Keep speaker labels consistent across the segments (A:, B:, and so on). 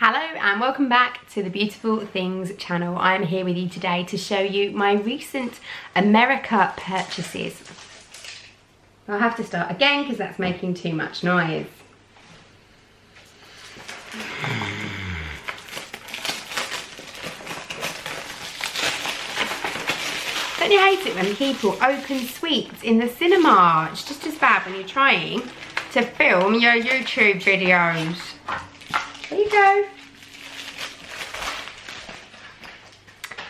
A: Hello and welcome back to the Beautiful Things channel. I'm here with you today to show you my recent America purchases. I'll have to start again because that's making too much noise. Don't you hate it when people open sweets in the cinema? It's just as bad when you're trying to film your YouTube videos. There you go.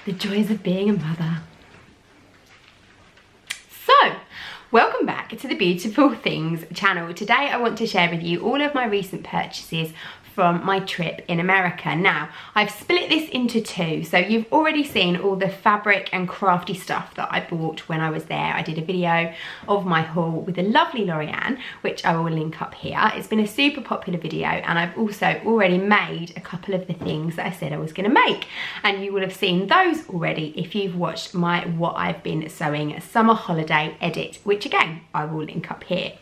A: The joys of being a mother. So, welcome back to the Beautiful Things channel. Today I want to share with you all of my recent purchases from my trip in America. Now, I've split this into two, so you've already seen all the fabric and crafty stuff that I bought when I was there. I did a video of my haul with the lovely Lorianne, which I will link up here. It's been a super popular video, and I've also already made a couple of the things that I said I was going to make, and you will have seen those already if you've watched my What I've Been Sewing Summer Holiday edit, which again, I will link up here.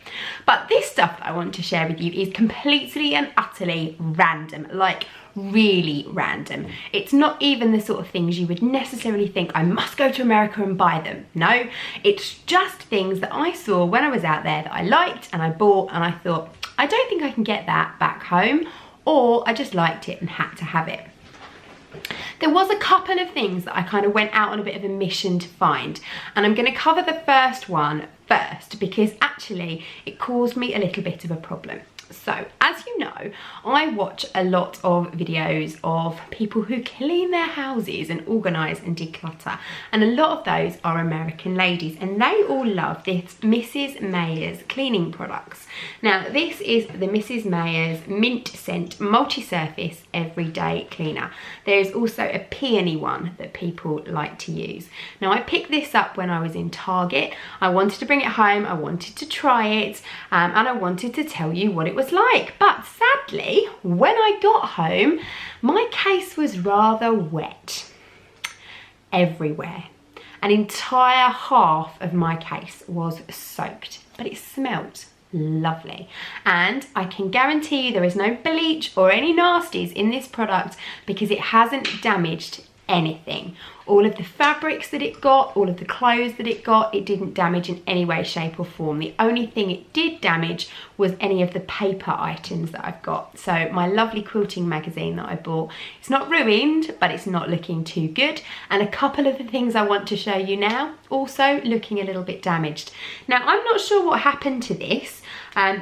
A: But this stuff that I want to share with you is completely and utterly random, like really random. It's not even the sort of things you would necessarily think I must go to America and buy them. No, it's just things that I saw when I was out there that I liked and I bought, and I thought, I don't think I can get that back home, or I just liked it and had to have it. There was a couple of things that I kind of went out on a bit of a mission to find, and I'm going to cover the first one first because actually it caused me a little bit of a problem. So, as you know, I watch a lot of videos of people who clean their houses and organise and declutter, and a lot of those are American ladies, and they all love this Mrs. Mayer's cleaning products. Now, this is the Mrs. Mayer's Mint Scent Multi-Surface Everyday Cleaner. There's also a peony one that people like to use. Now, I picked this up when I was in Target. I wanted to bring it home, I wanted to try it, and I wanted to tell you what it was like. But sadly, when I got home, my case was rather wet everywhere. An entire half of my case was soaked, but it smelt lovely, and I can guarantee you there is no bleach or any nasties in this product because it hasn't damaged anything. All of the fabrics that it got, all of the clothes that it got, it didn't damage in any way, shape or form. The only thing it did damage was any of the paper items that I've got. So my lovely quilting magazine that I bought, it's not ruined, but it's not looking too good. And a couple of the things I want to show you now, also looking a little bit damaged. Now, I'm not sure what happened to this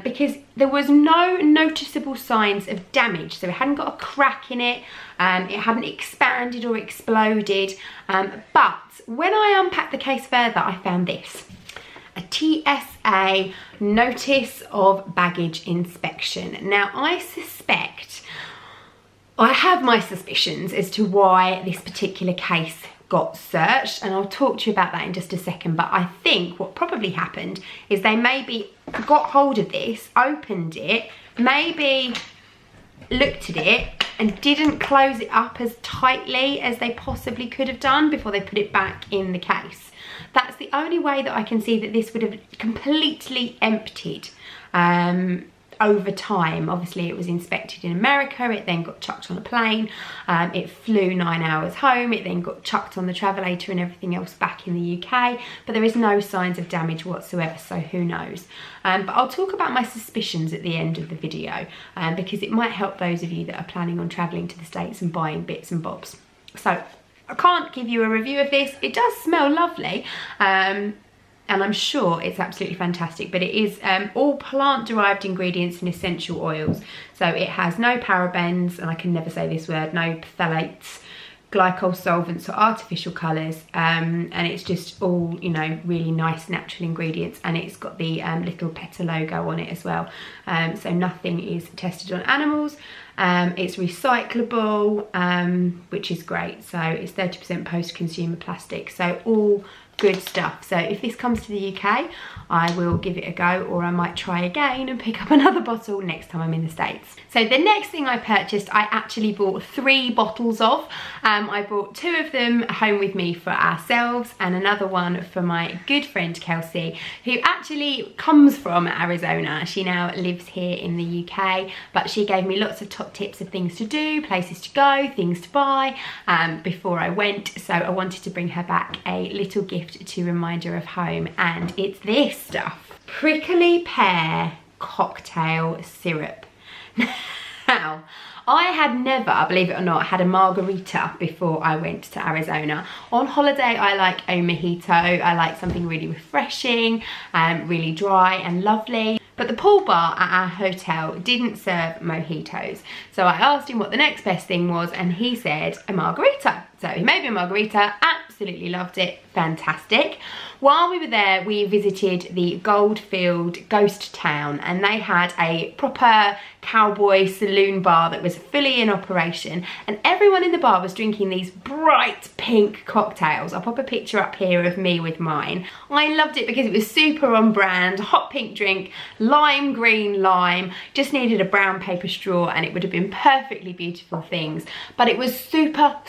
A: because there was no noticeable signs of damage. So it hadn't got a crack in it, it hadn't expanded or exploded. But when I unpacked the case further, I found this. A TSA Notice of Baggage Inspection. Now, I have my suspicions as to why this particular case got searched, and I'll talk to you about that in just a second. But I think what probably happened is they maybe got hold of this, opened it, maybe looked at it and didn't close it up as tightly as they possibly could have done before they put it back in the case. That's the only way that I can see that this would have completely emptied over time. Obviously, it was inspected in America, it then got chucked on a plane, it flew 9 hours home, it then got chucked on the travelator and everything else back in the UK, but there is no signs of damage whatsoever, so who knows. But I'll talk about my suspicions at the end of the video because it might help those of you that are planning on travelling to the States and buying bits and bobs. So I can't give you a review of this. It does smell lovely, and I'm sure it's absolutely fantastic, but it is all plant-derived ingredients and essential oils. So it has no parabens, and I can never say this word, no phthalates, glycol solvents or artificial colours, and it's just all, you know, really nice natural ingredients, and it's got the little PETA logo on it as well. So nothing is tested on animals. It's recyclable, which is great. So it's 30% post-consumer plastic, so all good stuff. So if this comes to the UK, I will give it a go, or I might try again and pick up another bottle next time I'm in the States. So the next thing I purchased, I actually bought 3 bottles of. I brought 2 of them home with me for ourselves and another one for my good friend Kelsey, who actually comes from Arizona. She now lives here in the UK, but she gave me lots of top tips of things to do, places to go, things to buy before I went. So I wanted to bring her back a little gift to remind her of home, and it's this stuff. Prickly pear cocktail syrup. Now, I had never, believe it or not, had a margarita before I went to Arizona. On holiday, I like a mojito. I like something really refreshing, really dry and lovely. But the pool bar at our hotel didn't serve mojitos. So I asked him what the next best thing was, and he said a margarita. So he made me a margarita, absolutely loved it, fantastic. While we were there, we visited the Goldfield Ghost Town, and they had a proper cowboy saloon bar that was fully in operation, and everyone in the bar was drinking these bright pink cocktails. I'll pop a picture up here of me with mine. I loved it because it was super on brand, hot pink drink, lime green lime, just needed a brown paper straw and it would have been perfectly beautiful things. But it was super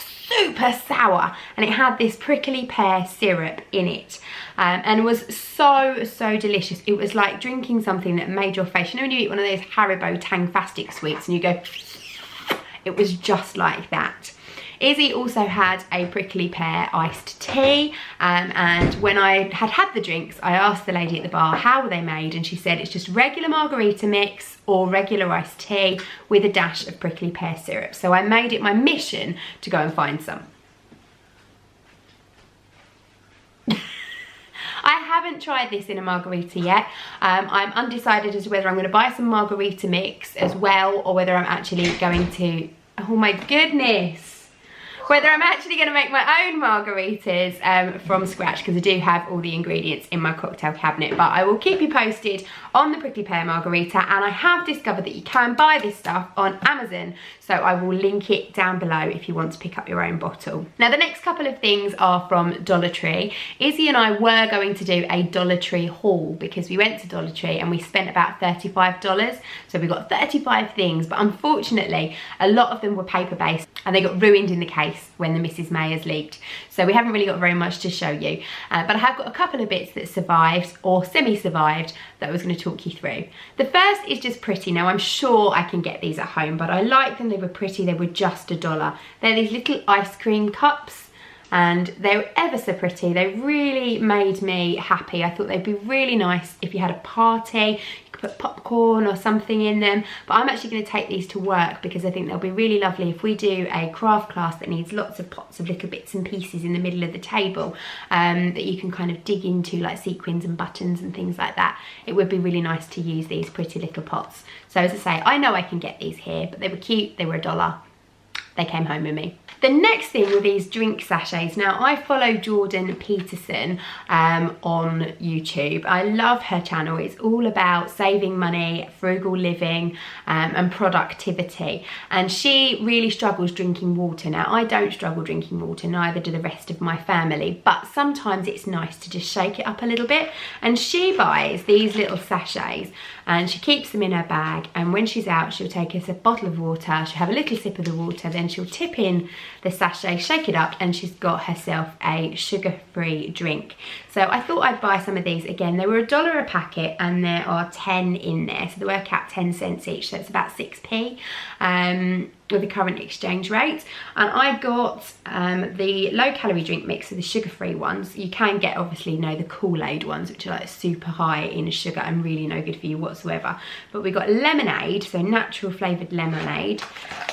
A: sour, and it had this prickly pear syrup in it. And it was so delicious. It was like drinking something that made your face, you know when you eat one of those Haribo Tangfastic sweets and you go, it was just like that. Izzy also had a prickly pear iced tea, and when I had the drinks, I asked the lady at the bar how were they made, and she said it's just regular margarita mix or regular iced tea with a dash of prickly pear syrup. So I made it my mission to go and find some. I haven't tried this in a margarita yet. I'm undecided as to whether I'm going to buy some margarita mix as well, or whether I'm actually going to, oh my goodness, whether I'm actually going to make my own margaritas from scratch, because I do have all the ingredients in my cocktail cabinet. But I will keep you posted on the prickly pear margarita, and I have discovered that you can buy this stuff on Amazon, so I will link it down below if you want to pick up your own bottle. Now the next couple of things are from Dollar Tree. Izzy and I were going to do a Dollar Tree haul because we went to Dollar Tree and we spent about $35, so we got 35 things, but unfortunately a lot of them were paper based and they got ruined in the case when the Mrs. Mayers leaked, so we haven't really got very much to show you, but I have got a couple of bits that survived or semi-survived that I was going to talk you through. The first is just pretty. Now I'm sure I can get these at home, but I like them. They were pretty. They were just $1. They're these little ice cream cups, and they were ever so pretty. They really made me happy. I thought they'd be really nice if you had a party. You could put popcorn or something in them, but I'm actually going to take these to work because I think they'll be really lovely if we do a craft class that needs lots of pots of little bits and pieces in the middle of the table that you can kind of dig into, like sequins and buttons and things like that. It would be really nice to use these pretty little pots. So as I say, I know I can get these here, but they were cute. They were $1. They came home with me. The next thing were these drink sachets. Now I follow Jordan Peterson on YouTube. I love her channel. It's all about saving money, frugal living and productivity. And she really struggles drinking water. Now I don't struggle drinking water, neither do the rest of my family, but sometimes it's nice to just shake it up a little bit. And she buys these little sachets and she keeps them in her bag, and when she's out she'll take us a bottle of water, she'll have a little sip of the water, then she'll tip in the sachet, shake it up, and she's got herself a sugar-free drink. So I thought I'd buy some of these. Again, they were $1 a packet and there are 10 in there, so they work out 10 cents each, so it's about 6p with the current exchange rate. And I got the low-calorie drink mix of the sugar-free ones. You can get, obviously, the Kool-Aid ones, which are like super high in sugar and really no good for you whatsoever. But we got lemonade, so natural flavoured lemonade,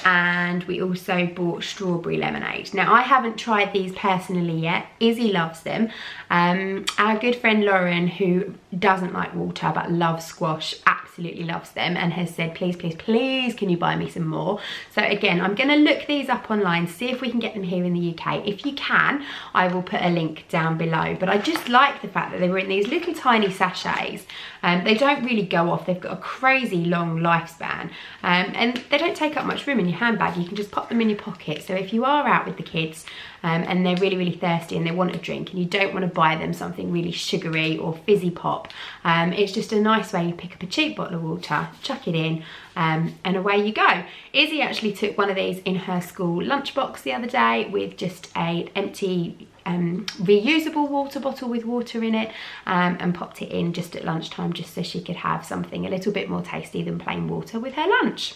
A: and we also bought strawberry lemonade. Now I haven't tried these personally yet. Izzy loves them. Our good friend Lauren, who doesn't like water but loves squash, absolutely absolutely loves them and has said, please, please, please, can you buy me some more? So again, I'm going to look these up online, see if we can get them here in the UK. If you can, I will put a link down below. But I just like the fact that they were in these little tiny sachets. They don't really go off. They've got a crazy long lifespan, and they don't take up much room in your handbag. You can just pop them in your pocket. So if you are out with the kids and they're really, really thirsty and they want a drink and you don't want to buy them something really sugary or fizzy pop, it's just a nice way. You pick up a cheap bottle of water, chuck it in, and away you go. Izzy actually took one of these in her school lunchbox the other day with just an empty reusable water bottle with water in it, and popped it in just at lunchtime, just so she could have something a little bit more tasty than plain water with her lunch.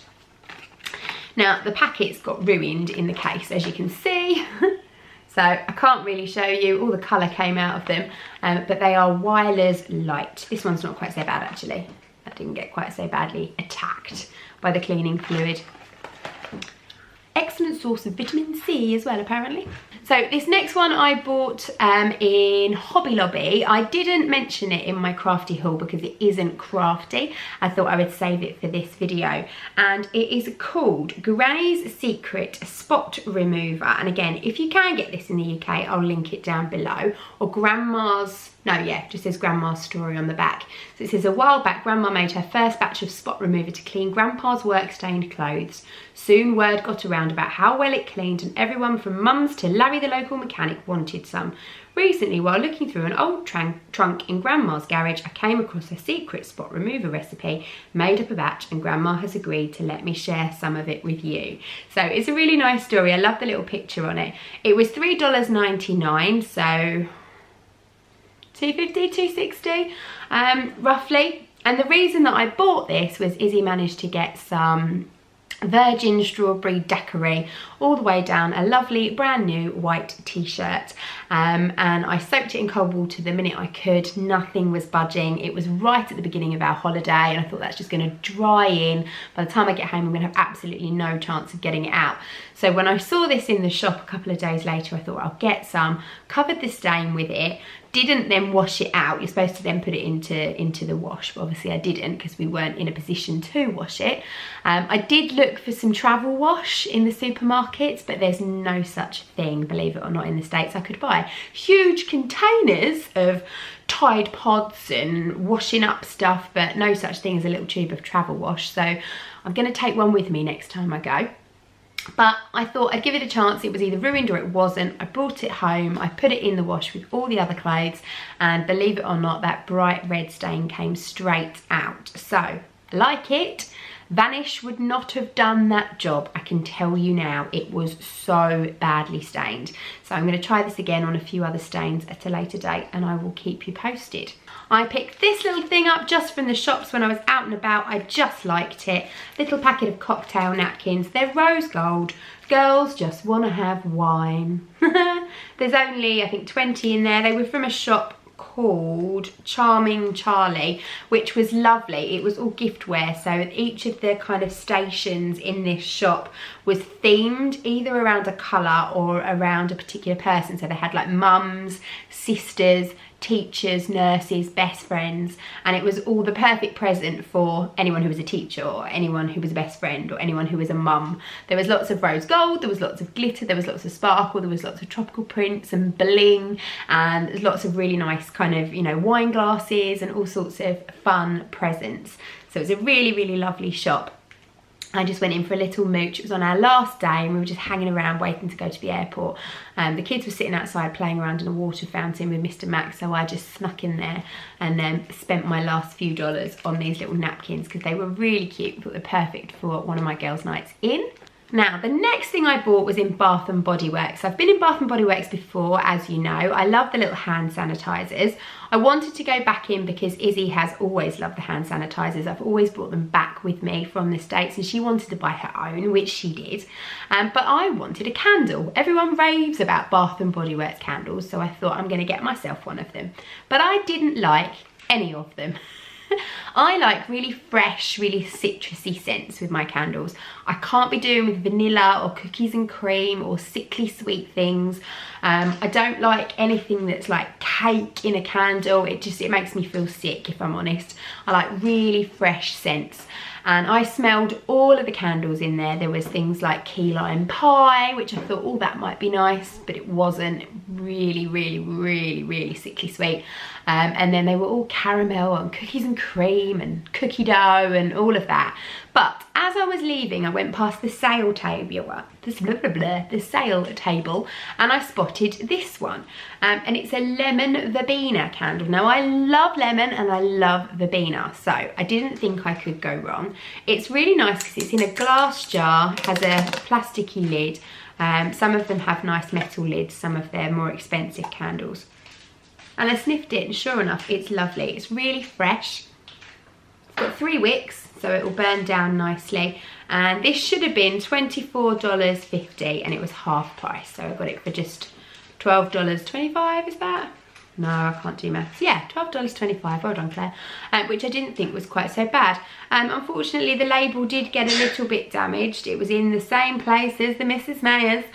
A: Now the packets got ruined in the case, as you can see. So I can't really show you, all the colour came out of them, but they are Weiler's Light. This one's not quite so bad actually. That didn't get quite so badly attacked by the cleaning fluid. Excellent source of vitamin C as well, apparently. So this next one I bought in Hobby Lobby. I didn't mention it in my crafty haul because it isn't crafty. I thought I would save it for this video. And it is called Grey's Secret Spot Remover. And again, if you can get this in the UK, I'll link it down below. Or Grandma's, no, yeah, just says Grandma's story on the back. So it says, a while back, Grandma made her first batch of spot remover to clean Grandpa's work-stained clothes. Soon word got around about how well it cleaned, and everyone from mums to Larry the local mechanic wanted some. Recently, while looking through an old trunk in Grandma's garage, I came across a secret spot remover recipe, made up a batch, and Grandma has agreed to let me share some of it with you. So it's a really nice story. I love the little picture on it. It was $3.99, so $2.50, $2.60, roughly. And the reason that I bought this was Izzy managed to get some virgin strawberry daiquiri all the way down a lovely brand new white t-shirt, and I soaked it in cold water the minute I could. Nothing was budging. It was right at the beginning of our holiday, and I thought that's just going to dry in. By the time I get home, I'm going to have absolutely no chance of getting it out. So when I saw this in the shop a couple of days later, I thought I'll get some, covered the stain with it, didn't then wash it out. You're supposed to then put it into the wash, but obviously I didn't because we weren't in a position to wash it. I did look for some travel wash in the supermarkets, but there's no such thing, believe it or not, in the States. I could buy huge containers of Tide Pods and washing up stuff, but no such thing as a little tube of travel wash. So I'm going to take one with me next time I go. But I thought I'd give it a chance. It was either ruined or it wasn't. I brought it home, I put it in the wash with all the other clothes, and believe it or not, that bright red stain came straight out. So I like it. Vanish would not have done that job, I can tell you now. It was so badly stained. So I'm going to try this again on a few other stains at a later date, and I will keep you posted. I picked this little thing up just from the shops when I was out and about. I just liked it. Little packet of cocktail napkins. They're rose gold. Girls just want to have wine. There's only, I think, 20 in there. They were from a shop called Charming Charlie, which was lovely. It was all giftware, so each of the kind of stations in this shop was themed either around a colour or around a particular person. So they had like mums, sisters, teachers, nurses, best friends, and it was all the perfect present for anyone who was a teacher or anyone who was a best friend or anyone who was a mum. There was lots of rose gold, there was lots of glitter, there was lots of sparkle, there was lots of tropical prints and bling, and there's lots of really nice kind of, you know, wine glasses and all sorts of fun presents. So it was a really, really lovely shop. I just went in for a little mooch. It was on our last day and we were just hanging around waiting to go to the airport. The kids were sitting outside playing around in a water fountain with Mr. Max, so I just snuck in there and then spent my last few dollars on these little napkins because they were really cute. I thought they were perfect for one of my girls' nights in. Now, the next thing I bought was in Bath & Body Works. I've been in Bath & Body Works before, as you know. I love the little hand sanitizers. I wanted to go back in because Izzy has always loved the hand sanitizers. I've always brought them back with me from the States, and she wanted to buy her own, which she did. But I wanted a candle. Everyone raves about Bath & Body Works candles, so I thought I'm going to get myself one of them. But I didn't like any of them. I like really fresh, really citrusy scents with my candles. I can't be doing with vanilla or cookies and cream or sickly sweet things. I don't like anything that's like cake in a candle. It makes me feel sick, if I'm honest. I like really fresh scents. And I smelled all of the candles in there. There was things like key lime pie, which I thought, oh, that might be nice, but it wasn't. Really, really, really, really sickly sweet. And then they were all caramel and cookies and cream and cookie dough and all of that. But as I was leaving, I went past the sale table, the sale table, and I spotted this one. And it's a lemon verbena candle. Now, I love lemon and I love verbena, so I didn't think I could go wrong. It's really nice because it's in a glass jar, has a plasticky lid. Some of them have nice metal lids, some of their more expensive candles. And I sniffed it and sure enough, it's lovely. It's really fresh. It's got 3 wicks, so it will burn down nicely. And this should have been $24.50 and it was half price. So I got it for just $12.25, is that? No, I can't do maths. Yeah, $12.25, well done Claire. Which I didn't think was quite so bad. Unfortunately, the label did get a little bit damaged. It was in the same place as the Mrs. Mayer's.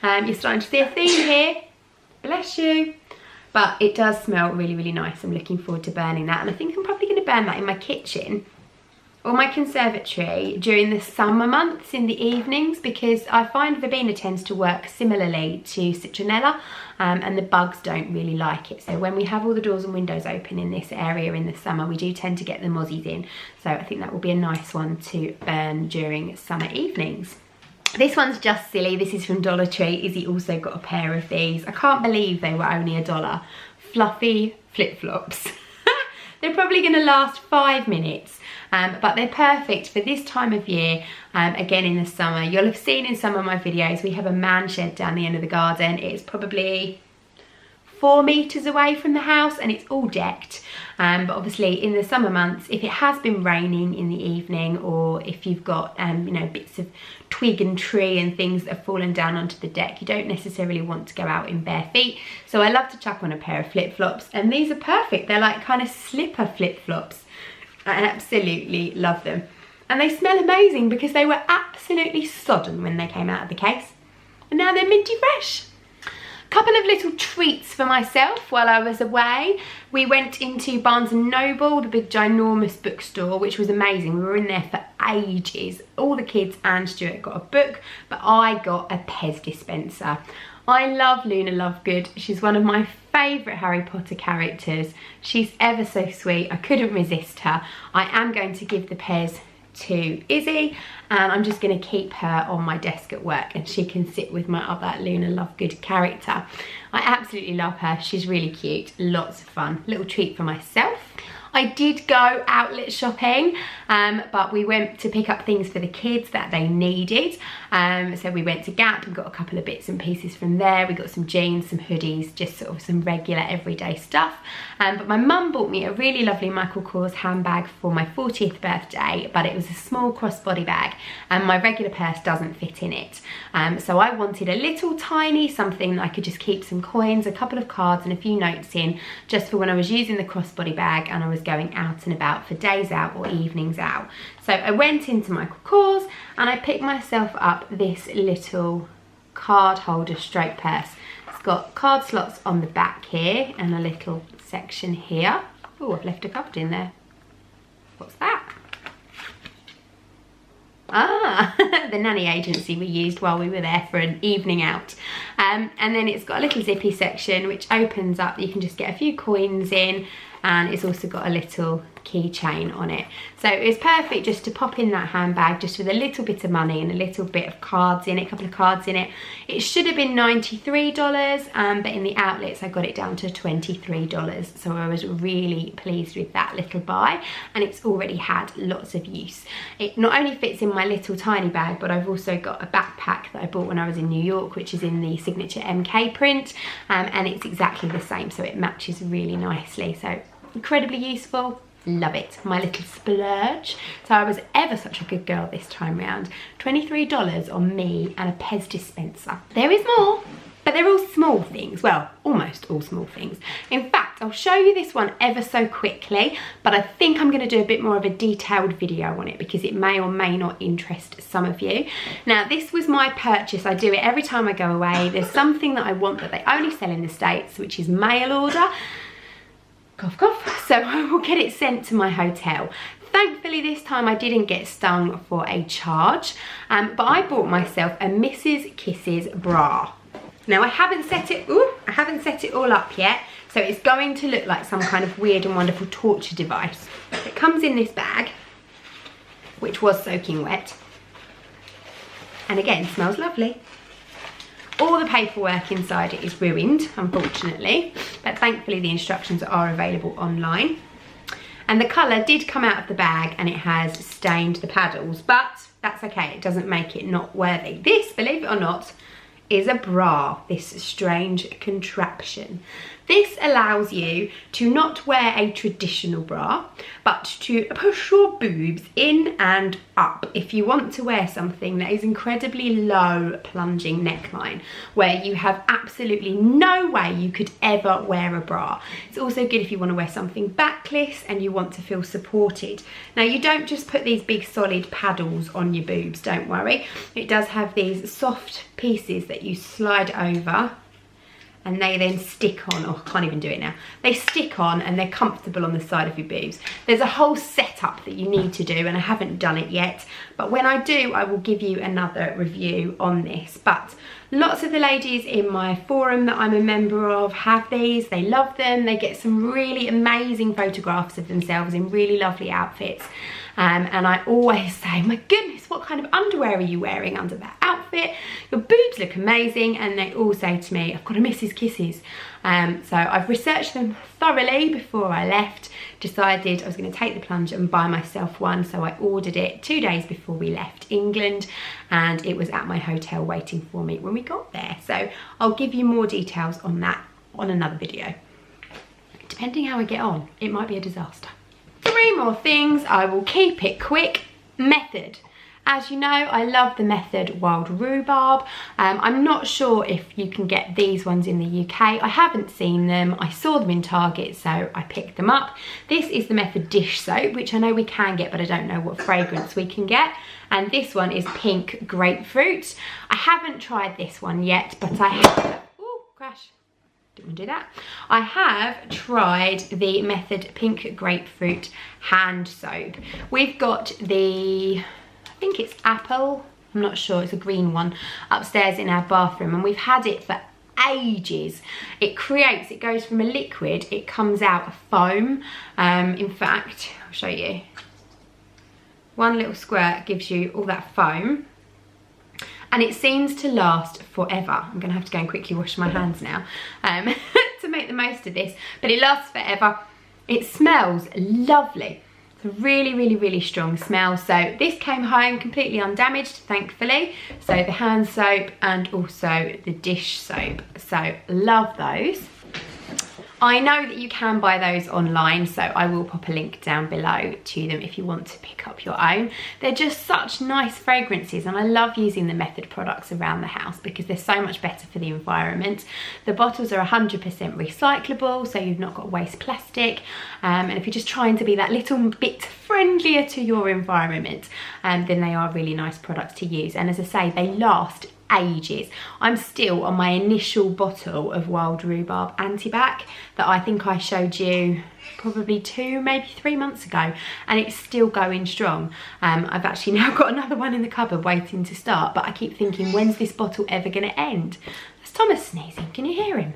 A: You're starting to see a theme here. Bless you. But it does smell really, really nice. I'm looking forward to burning that. And I think I'm probably going to burn that in my kitchen or my conservatory during the summer months in the evenings, because I find verbena tends to work similarly to citronella, and the bugs don't really like it. So when we have all the doors and windows open in this area in the summer, we do tend to get the mozzies in. So I think that will be a nice one to burn during summer evenings. This one's just silly. This is from Dollar Tree. Izzy also got a pair of these. I can't believe they were only $1. Fluffy flip-flops. They're probably going to last 5 minutes, but they're perfect for this time of year. Again, in the summer, you'll have seen in some of my videos, we have a man shed down the end of the garden. It's probably 4 meters away from the house and it's all decked. But obviously in the summer months, if it has been raining in the evening, or if you've got you know, bits of twig and tree and things that have fallen down onto the deck, you don't necessarily want to go out in bare feet. So I love to chuck on a pair of flip-flops, and these are perfect. They're like kind of slipper flip-flops. I absolutely love them. And they smell amazing because they were absolutely sodden when they came out of the case. And now they're minty fresh. Couple of little treats for myself while I was away. We went into Barnes & Noble, the big ginormous bookstore, which was amazing. We were in there for ages. All the kids and Stuart got a book, but I got a Pez dispenser. I love Luna Lovegood. She's one of my favourite Harry Potter characters. She's ever so sweet. I couldn't resist her. I am going to give the Pez to Izzy, and I'm just going to keep her on my desk at work, and she can sit with my other Luna Lovegood character. I absolutely love her. She's really cute. Lots of fun. Little treat for myself. I did go outlet shopping, but we went to pick up things for the kids that they needed. So we went to Gap and got a couple of bits and pieces from there. We got some jeans, some hoodies, just sort of some regular everyday stuff. But my mum bought me a really lovely Michael Kors handbag for my 40th birthday, but it was a small crossbody bag and my regular purse doesn't fit in it. So I wanted a little tiny something that I could just keep some coins, a couple of cards and a few notes in, just for when I was using the crossbody bag and I was going out and about for days out or evenings out. So I went into Michael Kors and I picked myself up this little card holder stroke purse. It's got card slots on the back here and a little section here. Oh, I've left a card in there. What's that? Ah, the nanny agency we used while we were there for an evening out. And then it's got a little zippy section which opens up. You can just get a few coins in, and it's also got a little keychain on it. So it's perfect just to pop in that handbag just with a little bit of money and a little bit of cards in it, a couple of cards in it. It should have been $93, but in the outlets I got it down to $23. So I was really pleased with that little buy, and it's already had lots of use. It not only fits in my little tiny bag, but I've also got a backpack that I bought when I was in New York, which is in the signature MK print, and it's exactly the same, so it matches really nicely. So incredibly useful. Love it. My little splurge. So I was ever such a good girl this time round. $23 on me and a Pez dispenser. There is more. But they're all small things, well, almost all small things. In fact, I'll show you this one ever so quickly, but I think I'm going to do a bit more of a detailed video on it because it may or may not interest some of you. Now, this was my purchase. I do it every time I go away. There's something that I want that they only sell in the States, which is mail order. Cough, cough. So I will get it sent to my hotel. Thankfully this time I didn't get stung for a charge, but I bought myself a Mrs. Kisses bra. Now I haven't set it all up yet, so it's going to look like some kind of weird and wonderful torture device. It comes in this bag, which was soaking wet, and again smells lovely. All the paperwork inside it is ruined, unfortunately, but thankfully the instructions are available online. And the colour did come out of the bag and it has stained the paddles, but that's okay, it doesn't make it not worthy. This, believe it or not, is a bra, this strange contraption. This allows you to not wear a traditional bra, but to push your boobs in and up if you want to wear something that is incredibly low plunging neckline, where you have absolutely no way you could ever wear a bra. It's also good if you want to wear something backless and you want to feel supported. Now, you don't just put these big solid paddles on your boobs, don't worry. It does have these soft pieces that you slide over, and they then stick on. Oh, I can't even do it now. They stick on and they're comfortable on the side of your boobs. There's a whole setup that you need to do, and I haven't done it yet, but when I do, I will give you another review on this. But lots of the ladies in my forum that I'm a member of have these. They love them. They get some really amazing photographs of themselves in really lovely outfits. And I always say, my goodness, what kind of underwear are you wearing under that outfit? Your boobs look amazing. And they all say to me, I've got a Mrs. Kisses. So I've researched them thoroughly before I left, decided I was going to take the plunge and buy myself one. So I ordered it 2 days before we left England, and it was at my hotel waiting for me when we got there. So I'll give you more details on that on another video. Depending how I get on, it might be a disaster. 3 more things, I will keep it quick. Method. As you know, I love the Method Wild Rhubarb. I'm not sure if you can get these ones in the UK. I haven't seen them. I saw them in Target, so I picked them up. This is the Method Dish Soap, which I know we can get, but I don't know what fragrance we can get. And this one is Pink Grapefruit. I haven't tried this one yet, but I have... Ooh, crash. Didn't want to do that. I have tried the Method Pink Grapefruit hand soap. We've got the... I think it's apple, I'm not sure, it's a green one, upstairs in our bathroom, and we've had it for ages. It goes from a liquid, it comes out a foam. In fact, I'll show you. One little squirt gives you all that foam, and it seems to last forever. I'm gonna have to go and quickly wash my hands now to make the most of this, but it lasts forever. It smells lovely. It's a really, really, really strong smell. So this came home completely undamaged, thankfully. So the hand soap and also the dish soap. So love those. I know that you can buy those online, so I will pop a link down below to them if you want to pick up your own. They're just such nice fragrances, and I love using the Method products around the house because they're so much better for the environment. The bottles are 100% recyclable, so you've not got waste plastic, and if you're just trying to be that little bit friendlier to your environment, then they are really nice products to use. And as I say, they last ages. I'm still on my initial bottle of Wild Rhubarb Antibac that I think I showed you probably 2, maybe 3 months ago, and it's still going strong. I've actually now got another one in the cupboard waiting to start, but I keep thinking, when's this bottle ever going to end? There's Thomas sneezing, can you hear him?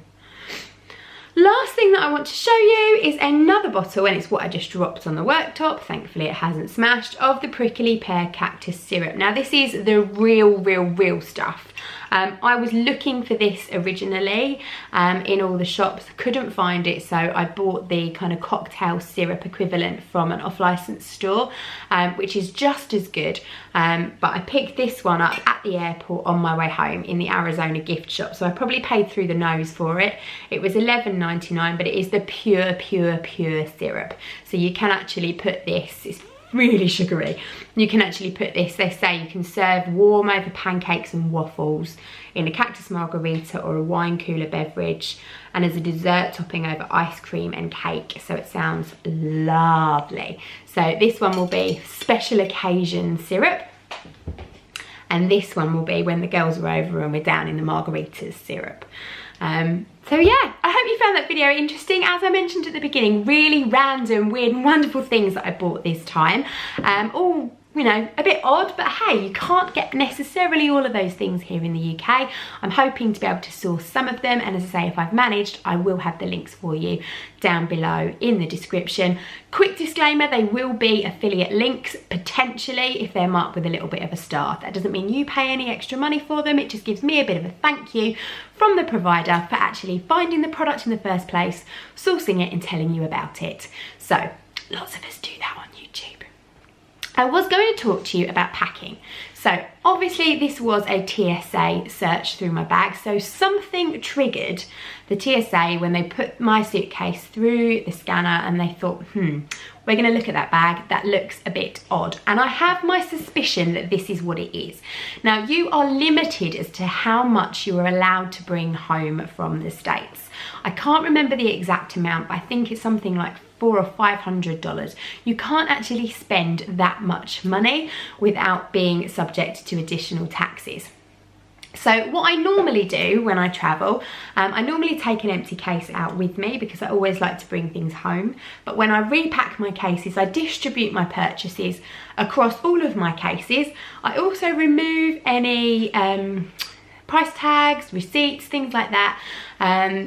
A: Last thing that I want to show you is another bottle, and it's what I just dropped on the worktop. Thankfully it hasn't smashed, of the Prickly Pear Cactus Syrup. Now this is the real stuff. I was looking for this originally in all the shops, couldn't find it, so I bought the kind of cocktail syrup equivalent from an off-licensed store, which is just as good, but I picked this one up at the airport on my way home in the Arizona gift shop, so I probably paid through the nose for it. It was $11.99, but it is the pure syrup, so you can actually put this, it's really sugary. You can actually put this, they say you can serve warm over pancakes and waffles, in a cactus margarita or a wine cooler beverage, and as a dessert topping over ice cream and cake. So it sounds lovely. So this one will be special occasion syrup, and this one will be when the girls are over and we're down in the margaritas syrup. So yeah, I hope you found that video interesting. As I mentioned at the beginning, really random, weird and wonderful things that I bought this time. All, you know, a bit odd, but hey, you can't get necessarily all of those things here in the UK. I'm hoping to be able to source some of them, and as I say, if I've managed, I will have the links for you down below in the description. Quick disclaimer, they will be affiliate links, potentially, if they're marked with a little bit of a star. That doesn't mean you pay any extra money for them, it just gives me a bit of a thank you from the provider for actually finding the product in the first place, sourcing it and telling you about it. So, lots of us do that on YouTube. I was going to talk to you about packing. So obviously this was a TSA search through my bag, so something triggered the TSA when they put my suitcase through the scanner and they thought, we're going to look at that bag, that looks a bit odd. And I have my suspicion that this is what it is. Now, you are limited as to how much you are allowed to bring home from the States. I can't remember the exact amount, but I think it's something like $400 or $500. You can't actually spend that much money without being subject to additional taxes. So what I normally do when I travel, I normally take an empty case out with me because I always like to bring things home. But when I repack my cases, I distribute my purchases across all of my cases. I also remove any price tags, receipts, things like that,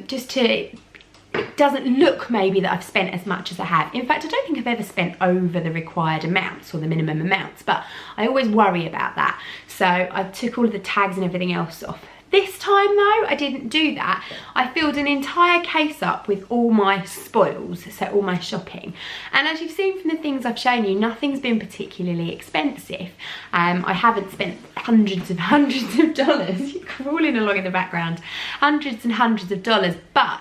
A: just to, it doesn't look maybe that I've spent as much as I have. In fact, I don't think I've ever spent over the required amounts or the minimum amounts, but I always worry about that. So I took all of the tags and everything else off. This time though, I didn't do that. I filled an entire case up with all my spoils, so all my shopping. And as you've seen from the things I've shown you, nothing's been particularly expensive. I haven't spent hundreds of dollars, you're crawling along in the background, hundreds and hundreds of dollars, but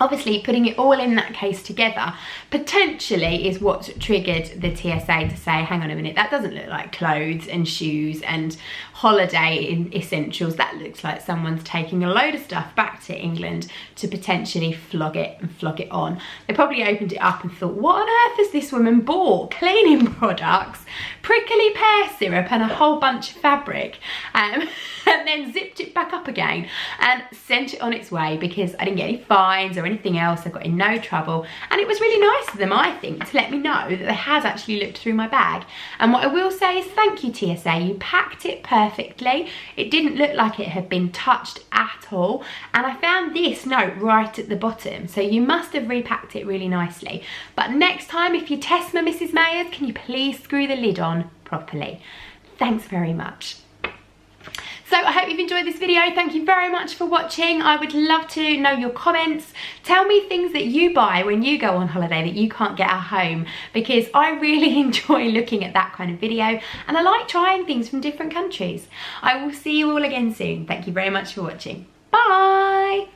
A: obviously putting it all in that case together potentially is what triggered the TSA to say, hang on a minute, that doesn't look like clothes and shoes and holiday essentials. That looks like someone's taking a load of stuff back to England to potentially flog it on. They probably opened it up and thought, what on earth has this woman bought? Cleaning products, prickly pear syrup and a whole bunch of fabric, and then zipped it back up again and sent it on its way because I didn't get any fines or anything else. I got in no trouble, and it was really nice of them, I think, to let me know that they had actually looked through my bag. And what I will say is thank you, TSA, you packed it perfectly. It didn't look like it had been touched at all, and I found this note right at the bottom, so you must have repacked it really nicely. But next time, if you test my Mrs. Mayers, can you please screw the lid on properly? Thanks very much. So I hope you've enjoyed this video. Thank you very much for watching. I would love to know your comments. Tell me things that you buy when you go on holiday that you can't get at home, because I really enjoy looking at that kind of video and I like trying things from different countries. I will see you all again soon. Thank you very much for watching. Bye.